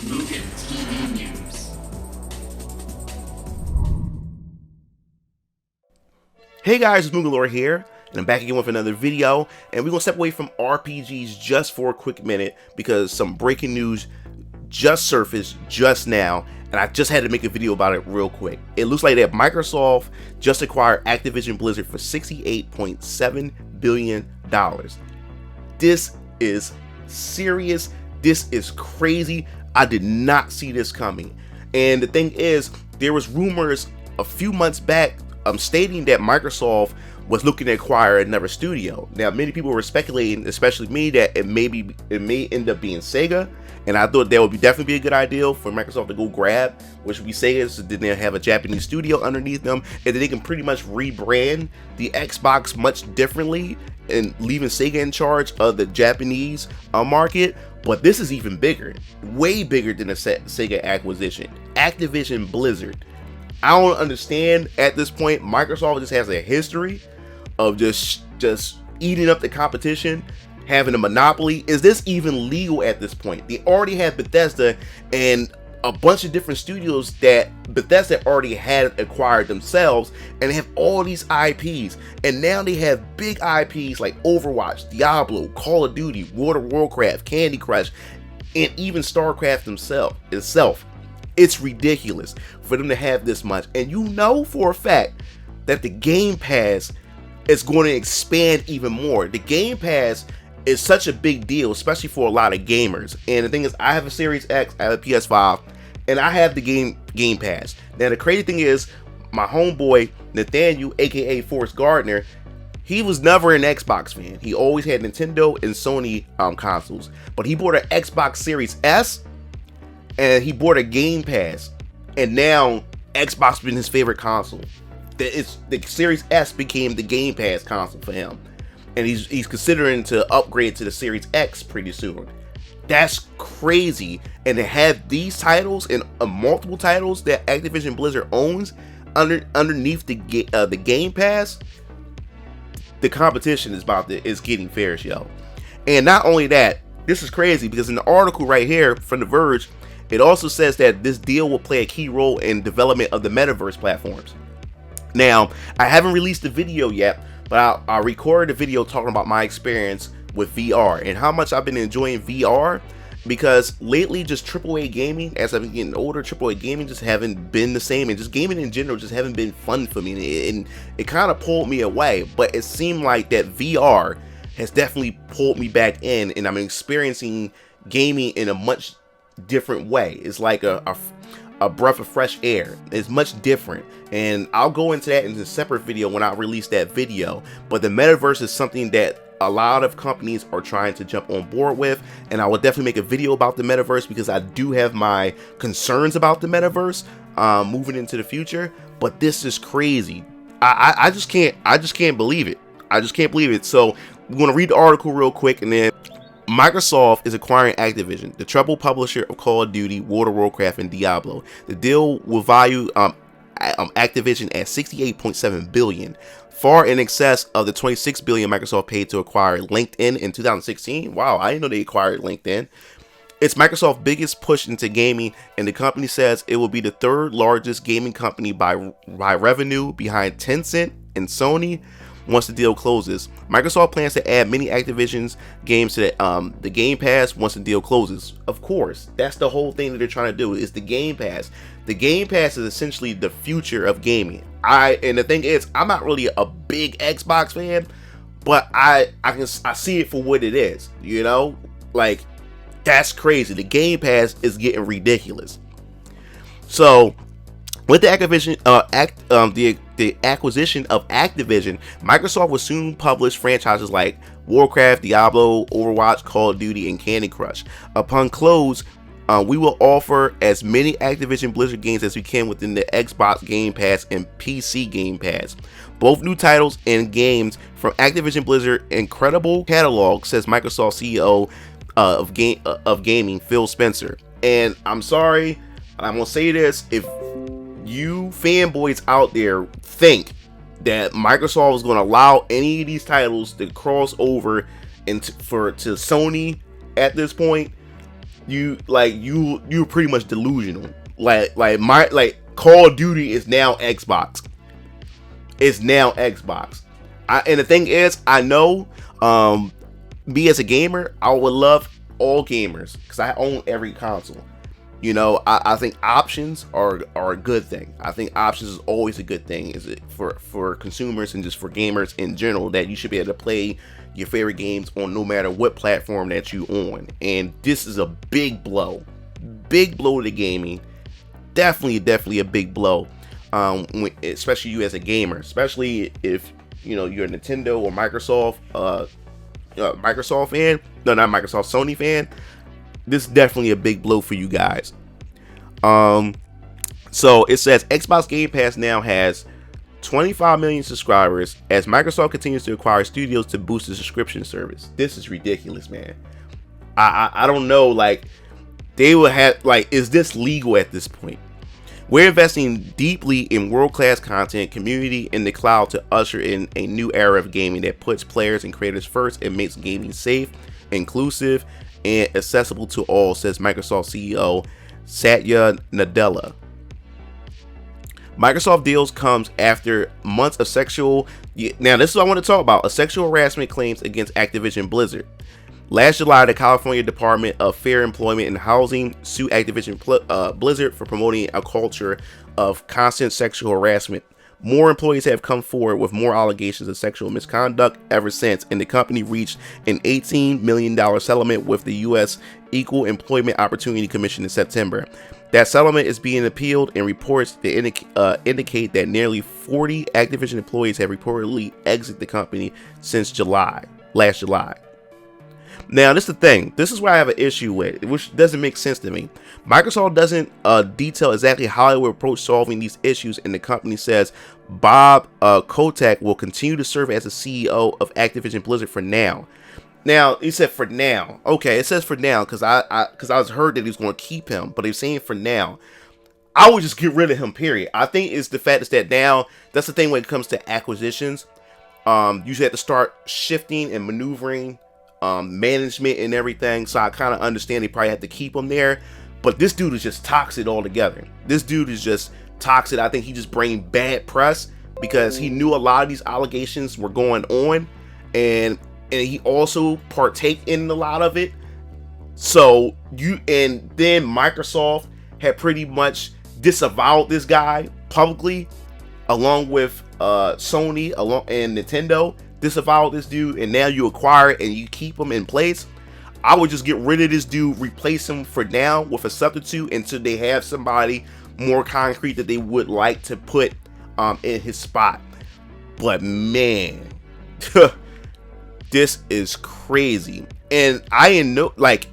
Mugen TV News. Hey guys, it's MugenLord here, and I'm back again with another video, and we're going to step away from RPGs just for a quick minute because some breaking news just surfaced just now, and I just had to make a video about it real quick. It looks like that Microsoft just acquired Activision Blizzard for $68.7 billion. This is serious. This is crazy. I did not see this coming. And the thing is, there was rumors a few months back stating that Microsoft was looking to acquire another studio. Now, many people were speculating, especially me, that it may end up being Sega, and I thought that would definitely be a good idea for Microsoft to go grab, which would be Sega, so then they have a Japanese studio underneath them, and then they can pretty much rebrand the Xbox much differently and leaving Sega in charge of the Japanese market. But this is even bigger, way bigger than a Sega acquisition. Activision Blizzard. I don't understand at this point. Microsoft just has a history of just eating up the competition, having a monopoly. Is this even legal at this point? They already have Bethesda and a bunch of different studios that Bethesda already had acquired themselves, and they have all these IPs, and now they have big IPs like Overwatch, Diablo, Call of Duty, World of Warcraft, Candy Crush, and even StarCraft itself. It's ridiculous for them to have this much, and you know for a fact that the Game Pass is going to expand even more. The Game Pass is such a big deal, especially for a lot of gamers. And the thing is, I have a Series X, I have a PS5, and I have the Game Pass. Now the crazy thing is, my homeboy Nathaniel, aka Forrest Gardner, he was never an Xbox fan. He always had Nintendo and Sony consoles, but he bought an Xbox Series S, and he bought a Game Pass, and now Xbox been his favorite console. The Series S became the Game Pass console for him, and he's considering to upgrade to the Series X pretty soon. That's crazy. And to have these titles and multiple titles that Activision Blizzard owns underneath the Game Pass, the competition is getting fierce, yo. And not only that, this is crazy because in the article right here from The Verge, it also says that this deal will play a key role in development of the metaverse platforms. Now, I haven't released the video yet, but I recorded a video talking about my experience with VR and how much I've been enjoying VR, because lately just AAA gaming, as I've been getting older, AAA gaming just haven't been the same, and just gaming in general just haven't been fun for me, and it kind of pulled me away. But it seemed like that VR has definitely pulled me back in, and I'm experiencing gaming in a much different way. It's like a breath of fresh air. It's much different, and I'll go into that in a separate video when I release that video. But the metaverse is something that a lot of companies are trying to jump on board with, and I will definitely make a video about the metaverse because I do have my concerns about the metaverse moving into the future. But this is crazy. I just can't believe it. I just can't believe it. So we're going to read the article real quick, and then Microsoft is acquiring Activision, the treble publisher of Call of Duty, World of Warcraft, and Diablo. The deal will value Activision at $68.7 billion, far in excess of the $26 billion Microsoft paid to acquire LinkedIn in 2016. Wow, I didn't know they acquired LinkedIn. It's Microsoft's biggest push into gaming, and the company says it will be the third largest gaming company by revenue, behind Tencent and Sony. Once the deal closes, Microsoft plans to add many Activision's games to the Game Pass once the deal closes. Of course, that's the whole thing that they're trying to do, is the Game Pass. The Game Pass is essentially the future of gaming. And the thing is, I'm not really a big Xbox fan, but I see it for what it is. You know, like, that's crazy. The Game Pass is getting ridiculous. So with the acquisition of Activision, Microsoft will soon publish franchises like Warcraft, Diablo, Overwatch, Call of Duty, and Candy Crush. Upon close, we will offer as many Activision Blizzard games as we can within the Xbox Game Pass and PC Game Pass. Both new titles and games from Activision Blizzard incredible catalog, says Microsoft CEO of gaming, Phil Spencer. And I'm sorry, I'm gonna say this: if you fanboys out there think that Microsoft is going to allow any of these titles to cross over into to Sony at this point, you're pretty much delusional. Like Call of Duty is now Xbox. It's now Xbox. And the thing is, I know, me as a gamer, I would love all gamers because I own every console. You know, I think options are a good thing. I think options is always a good thing, is it for consumers and just for gamers in general, that you should be able to play your favorite games on no matter what platform that you on. And this is a big blow to gaming. Definitely a big blow, especially you as a gamer, especially if you know you're a Nintendo or Microsoft fan. No, not Microsoft, Sony fan. This is definitely a big blow for you guys. So it says Xbox Game Pass now has 25 million subscribers as Microsoft continues to acquire studios to boost the subscription service. This is ridiculous, man. I don't know, like, they will have, like, is this legal at this point? We're investing deeply in world-class content, community, in the cloud to usher in a new era of gaming that puts players and creators first and makes gaming safe, inclusive, and accessible to all, says Microsoft CEO Satya Nadella. Microsoft deals comes after months of sexual, now this is what I want to talk about, sexual harassment claims against Activision Blizzard. Last July, the California Department of Fair Employment and Housing sued Activision Blizzard for promoting a culture of constant sexual harassment. More employees have come forward with more allegations of sexual misconduct ever since, and the company reached an $18 million settlement with the U.S. Equal Employment Opportunity Commission in September. That settlement is being appealed, and reports that indicate that nearly 40 Activision employees have reportedly exited the company since last July. Now, this is the thing. This is where I have an issue with, which doesn't make sense to me. Microsoft doesn't detail exactly how it will approach solving these issues, and the company says Bob Kotick will continue to serve as the CEO of Activision Blizzard for now. Now, he said for now. Okay, it says for now because I was heard that he's going to keep him, but he's saying for now. I would just get rid of him, period. I think it's the fact that now, that's the thing when it comes to acquisitions. You have to start shifting and maneuvering management and everything, so I kind of understand they probably have to keep him there, but this dude is just toxic altogether. This dude is just toxic. I think he just bringing bad press because he knew a lot of these allegations were going on, and he also partake in a lot of it. So then Microsoft had pretty much disavowed this guy publicly, along with Sony and Nintendo. Disavow this dude, and now you acquire it and you keep him in place. I would just get rid of this dude, replace him for now with a substitute until they have somebody more concrete that they would like to put in his spot. But man, this is crazy. And I didn't know, like,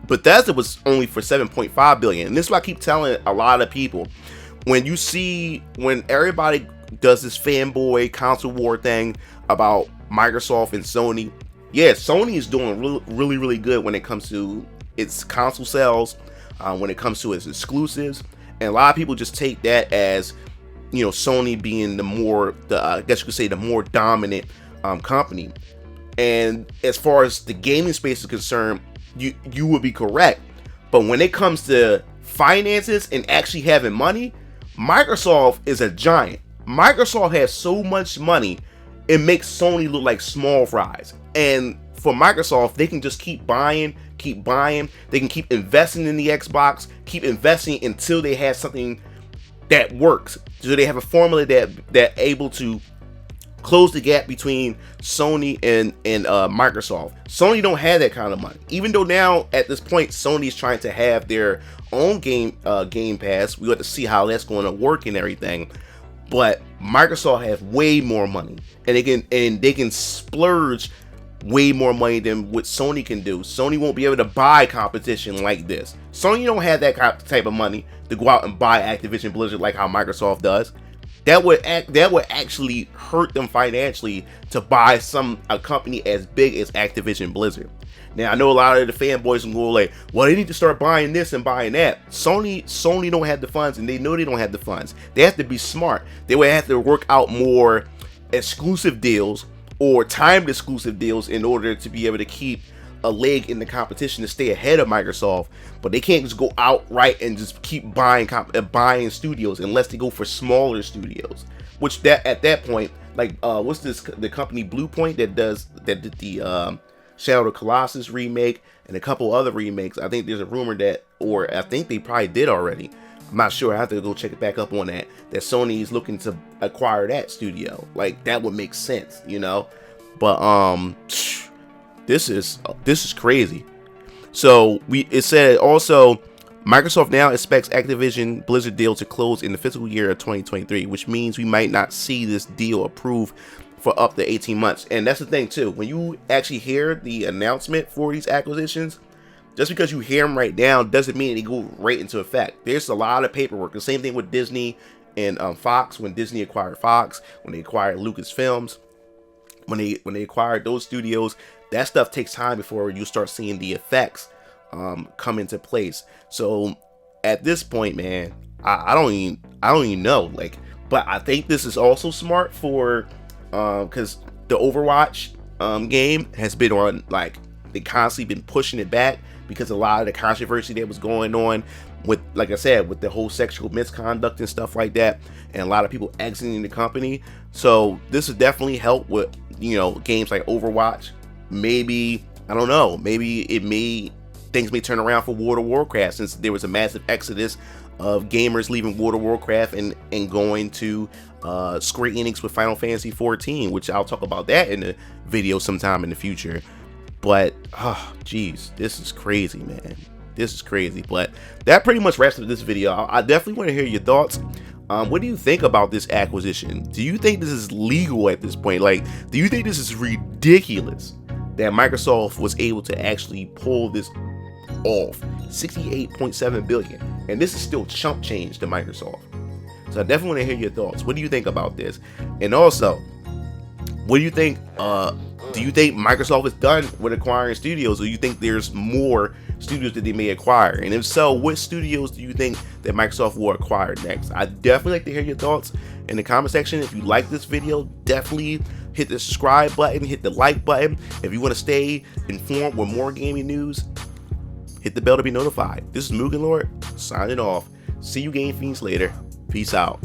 Bethesda was only for 7.5 billion. And this is what I keep telling a lot of people. When everybody does this fanboy console war thing about Microsoft and Sony, yeah, Sony is doing really good when it comes to its console sales, when it comes to its exclusives, and a lot of people just take that as, you know, Sony being I guess you could say the more dominant company. And as far as the gaming space is concerned, you would be correct, but when it comes to finances and actually having money, Microsoft is a giant. Microsoft has so much money, it makes Sony look like small fries. And for Microsoft, they can just keep buying. They can keep investing in the Xbox, keep investing until they have something that works. So they have a formula that able to close the gap between Sony and Microsoft. Sony don't have that kind of money. Even though now at this point Sony is trying to have their own game pass. We have to see how that's going to work and everything. But Microsoft has way more money, and they can splurge way more money than what Sony can do. Sony won't be able to buy competition like this. Sony don't have that type of money to go out and buy Activision Blizzard like how Microsoft does. That would actually hurt them financially to buy a company as big as Activision Blizzard. Now, I know a lot of the fanboys will go like, well, they need to start buying this and buying that. Sony don't have the funds, and they know they don't have the funds. They have to be smart. They would have to work out more exclusive deals or timed exclusive deals in order to be able to keep a leg in the competition to stay ahead of Microsoft, but they can't just go outright and just keep buying studios unless they go for smaller studios. Which that at that point, like what's this, the company Bluepoint that did the Shadow of the Colossus remake and a couple other remakes. I think there's a rumor that, or I think they probably did already. I'm not sure. I have to go check it back up on that. That Sony is looking to acquire that studio. Like that would make sense, you know. But this is crazy. So it said also Microsoft now expects Activision Blizzard deal to close in the fiscal year of 2023, which means we might not see this deal approved for up to 18 months. And that's the thing too. When you actually hear the announcement for these acquisitions, just because you hear them right now doesn't mean they go right into effect. There's a lot of paperwork. The same thing with Disney and Fox. When Disney acquired Fox, when they acquired Lucasfilms, when they acquired those studios, that stuff takes time before you start seeing the effects come into place. So at this point, man, I don't even know. Like, but I think this is also smart for because the Overwatch game has been on, like, they constantly been pushing it back because a lot of the controversy that was going on with, like I said, with the whole sexual misconduct and stuff like that, and a lot of people exiting the company. So this would definitely help with, you know, games like Overwatch. Maybe, I don't know, maybe things may turn around for World of Warcraft, since there was a massive exodus of gamers leaving World of Warcraft and going to Square Enix with Final Fantasy 14, which I'll talk about that in a video sometime in the future. But geez, this is crazy, man. This is crazy. But that pretty much wraps up this video. I definitely want to hear your thoughts. What do you think about this acquisition? Do you think this is legal at this point? Like, do you think this is ridiculous that Microsoft was able to actually pull this off? 68.7 billion, and this is still chump change to Microsoft. So I definitely want to hear your thoughts. What do you think about this? And also, what do you think? Do you think Microsoft is done with acquiring studios, or do you think there's more studios that they may acquire? And if so, what studios do you think that Microsoft will acquire next? I'd definitely like to hear your thoughts in the comment section. If you like this video, definitely hit the subscribe button, hit the like button. If you want to stay informed with more gaming news, hit the bell to be notified. This is MugenLord signing off. See you Game Fiends later. Peace out.